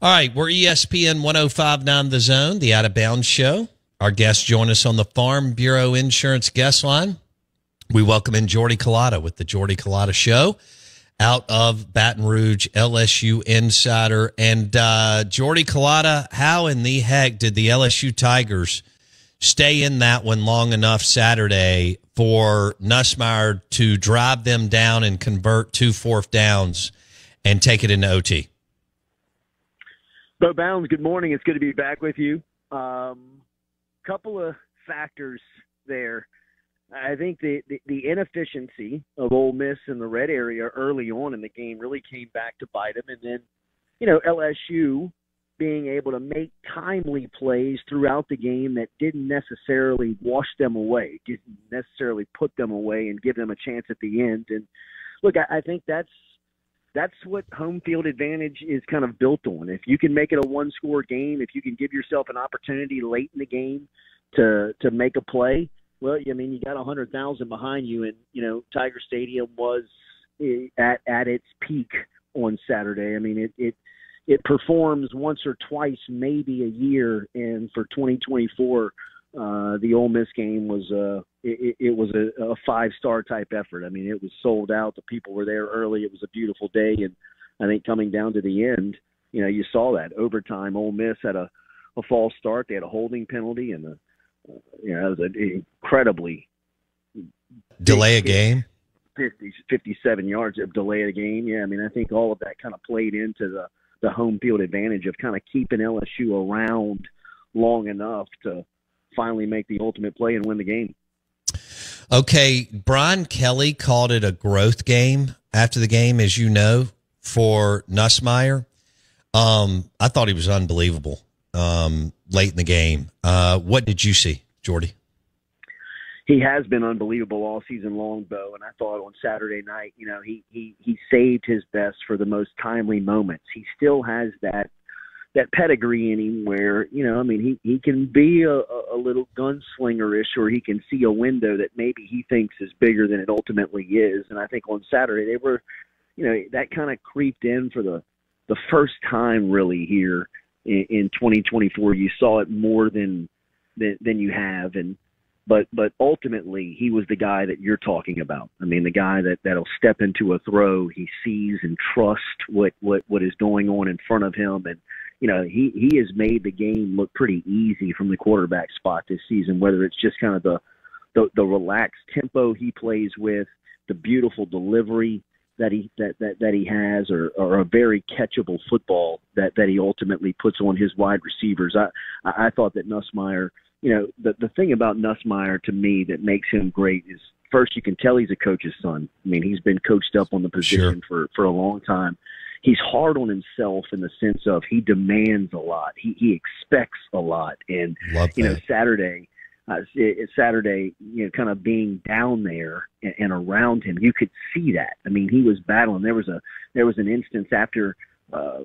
All right, we're ESPN 105.9 The Zone, the Out of Bounds Show. Our guests join us on the Farm Bureau Insurance guest line. We welcome in Jordy Culotta with the Jordy Culotta Show out of Baton Rouge, LSU insider. And Jordy Culotta, how in the heck did the LSU Tigers stay in that one long enough Saturday for Nussmeier to drive them down and convert 2 fourth downs and take it into OT? Bo Bounds, good morning. It's good to be back with you. Couple of factors there. I think the inefficiency of Ole Miss in the red area early on in the game really came back to bite them. And then, LSU being able to make timely plays throughout the game that didn't necessarily wash them away, didn't necessarily put them away and give them a chance at the end. And look, I think that's what home field advantage is kind of built on. If you can make it a one-score game, if you can give yourself an opportunity late in the game to make a play, well, I mean, you got 100,000 behind you, and Tiger Stadium was at its peak on Saturday. I mean, it performs once or twice, maybe a year, and for 2024. The Ole Miss game was it was a 5-star type effort. I mean, it was sold out. The people were there early. It was a beautiful day, and I think coming down to the end, you saw that overtime. Ole Miss had a false start. They had a holding penalty, and it was an incredibly delay a game. 57 yards of delay a game. Yeah, I mean, I think all of that kind of played into the home field advantage of kind of keeping LSU around long enough to finally make the ultimate play and win the game. Okay, Brian Kelly called it a growth game after the game, as you know, for Nussmeier. I thought he was unbelievable late in the game. What did you see, Jordy? He has been unbelievable all season long, Bo, and I thought on Saturday night, he saved his best for the most timely moments. He still has that pedigree in him where, he can be a little gunslinger-ish, or he can see a window that maybe he thinks is bigger than it ultimately is. And I think on Saturday they were, that kind of creeped in for the first time really here in 2024. You saw it more than you have. But ultimately he was the guy that you're talking about. I mean, the guy that'll step into a throw. He sees and trusts what is going on in front of him. And, he has made the game look pretty easy from the quarterback spot this season, whether it's just kind of the relaxed tempo he plays with, the beautiful delivery that he has, or a very catchable football that he ultimately puts on his wide receivers. I thought that Nussmeier, the thing about Nussmeier to me that makes him great is, first, you can tell he's a coach's son. I mean, he's been coached up on the position for a long time. He's hard on himself in the sense of he demands a lot. He expects a lot. And, Saturday, kind of being down there and around him, you could see that. I mean, he was battling. There was an instance after, a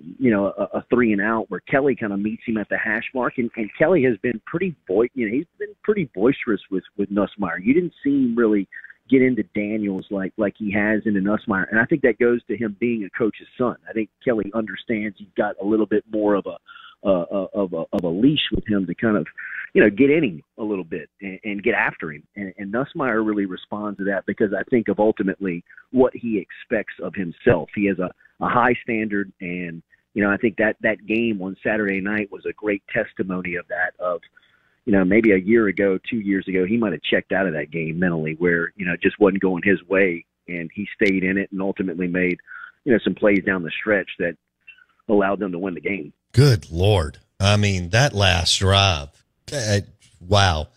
3-and-out where Kelly kind of meets him at the hash mark. And Kelly has been pretty he's been pretty boisterous with Nussmeier. You didn't see him really get into Daniels like he has into Nussmeier. And I think that goes to him being a coach's son. I think Kelly understands he's got a little bit more of a leash with him to kind of, get in him a little bit and get after him. And Nussmeier really responds to that because I think of ultimately what he expects of himself. He has a high standard, and, I think that game on Saturday night was a great testimony of that, of, maybe a year ago, 2 years ago, he might have checked out of that game mentally where, it just wasn't going his way, and he stayed in it and ultimately made, some plays down the stretch that allowed them to win the game. Good Lord. I mean, that last drive, wow.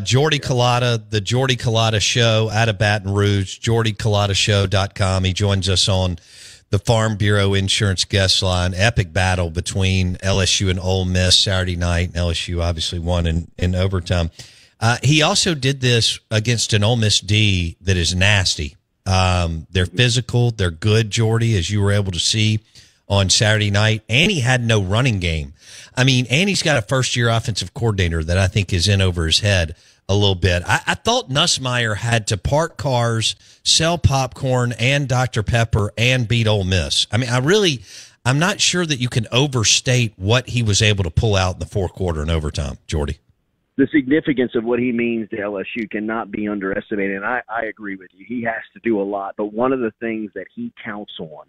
Jordy Culotta, the Jordy Culotta Show out of Baton Rouge, jordyculottashow.com. He joins us on the Farm Bureau Insurance guest line. Epic battle between LSU and Ole Miss Saturday night. LSU obviously won in overtime. He also did this against an Ole Miss D that is nasty. They're physical. They're good, Jordy, as you were able to see on Saturday night. And he had no running game. I mean, and he's got a first-year offensive coordinator that I think is in over his head a little bit. I thought Nussmeier had to park cars, sell popcorn and Dr. Pepper, and beat Ole Miss. I mean, I'm not sure that you can overstate what he was able to pull out in the fourth quarter and overtime, Jordy. The significance of what he means to LSU cannot be underestimated, and I agree with you. He has to do a lot, but one of the things that he counts on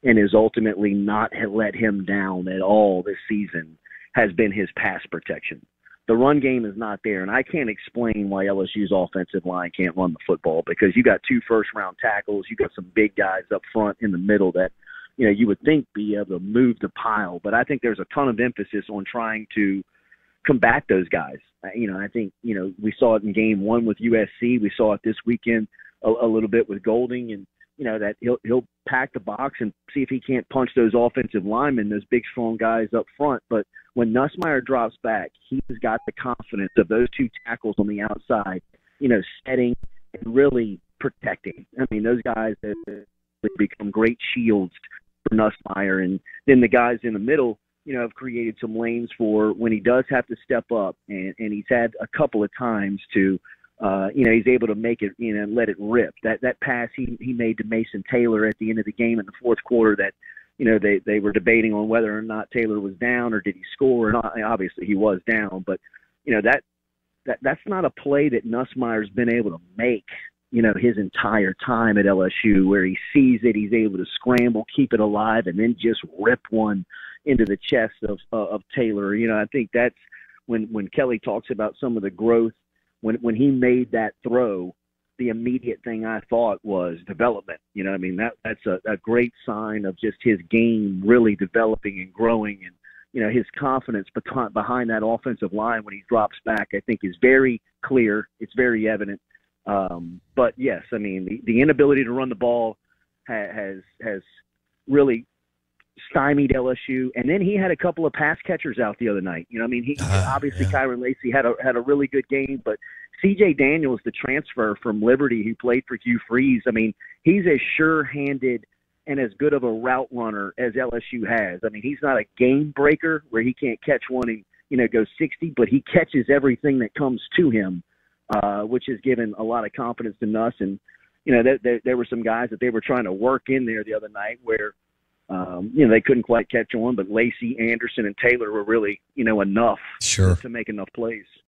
and has ultimately not let him down at all this season has been his pass protection. The run game is not there, and I can't explain why LSU's offensive line can't run the football, because you got 2 first-round tackles, you got some big guys up front in the middle that you would think be able to move the pile, but I think there's a ton of emphasis on trying to combat those guys. I think, we saw it in game 1 with USC. We saw it this weekend a little bit with Golding, and, that he'll pack the box and see if he can't punch those offensive linemen, those big, strong guys up front. But when Nussmeier drops back, he's got the confidence of those 2 tackles on the outside, setting and really protecting. I mean, those guys have become great shields for Nussmeier. And then the guys in the middle, have created some lanes for when he does have to step up, and he's had a couple of times to, he's able to make it, let it rip. That pass he made to Mason Taylor at the end of the game in the fourth quarter that, they were debating on whether or not Taylor was down or did he score or not. Obviously he was down, but, that's not a play that Nussmeier's been able to make, his entire time at LSU, where he sees it, he's able to scramble, keep it alive, and then just rip one into the chest of Taylor. I think that's when Kelly talks about some of the growth, when he made that throw, the immediate thing I thought was development. That's a great sign of just his game really developing and growing, and his confidence behind that offensive line when he drops back, I think is very clear. It's very evident. But yes, the inability to run the ball has really stymied LSU, and then he had a couple of pass catchers out the other night. Obviously Kyron Lacy had a really good game, but C.J. Daniels, the transfer from Liberty who played for Hugh Freeze, he's as sure-handed and as good of a route runner as LSU has. He's not a game breaker where he can't catch one and go 60, but he catches everything that comes to him, which has given a lot of confidence to Nuss. And there were some guys that they were trying to work in there the other night where they couldn't quite catch on, but Lacy, Anderson, and Taylor were really, enough to make enough plays.